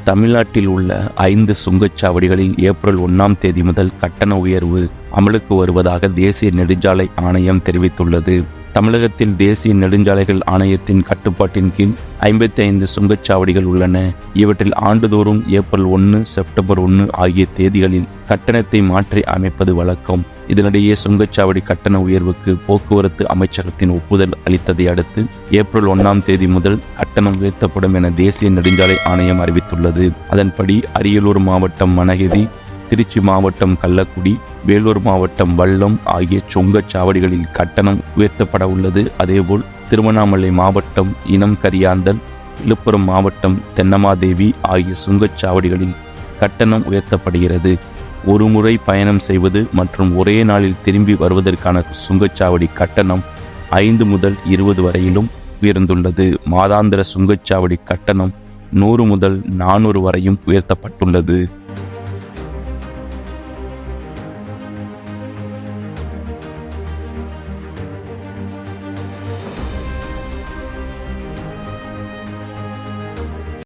தமிழ்நாட்டில் உள்ள 5 சுங்கச்சாவடிகளில் ஏப்ரல் 1ஆம் தேதி முதல் கட்டண உயர்வு அமலுக்கு வருவதாக தேசிய நெடுஞ்சாலை ஆணையம் தெரிவித்துள்ளது. தமிழகத்தில் தேசிய நெடுஞ்சாலைகள் ஆணையத்தின் கட்டுப்பாட்டின் கீழ் 55 சுங்கச்சாவடிகள் உள்ளன. இவற்றில் ஆண்டுதோறும் ஏப்ரல் 1, செப்டம்பர் 1 ஆகிய தேதிகளில் கட்டணத்தை மாற்றி அமைப்பது வழக்கம். இதனிடையே சுங்கச்சாவடி கட்டண உயர்வுக்கு போக்குவரத்து அமைச்சகத்தின் ஒப்புதல் அளித்ததை அடுத்து ஏப்ரல் 1ஆம் தேதி முதல் கட்டணம் உயர்த்தப்படும் என தேசிய நெடுஞ்சாலை ஆணையம் அறிவித்துள்ளது. அதன்படி அரியலூர் மாவட்டம் மணகெதி, திருச்சி மாவட்டம் கள்ளக்குடி, வேலூர் மாவட்டம் வல்லம் ஆகிய சுங்கச்சாவடிகளில் கட்டணம் உயர்த்தப்பட உள்ளது. அதேபோல் திருவண்ணாமலை மாவட்டம் இனம் கரியாந்தல், விழுப்புரம் மாவட்டம் தென்னமாதேவி ஆகிய சுங்கச்சாவடிகளில் கட்டணம் உயர்த்தப்படுகிறது. ஒரு முறை பயணம் செய்வது மற்றும் ஒரே நாளில் திரும்பி வருவதற்கான சுங்கச்சாவடி கட்டணம் 5 முதல் 20 வரையிலும் உயர்ந்துள்ளது. மாதாந்திர சுங்கச்சாவடி கட்டணம் 100 முதல் 400 வரையும் உயர்த்தப்பட்டுள்ளது.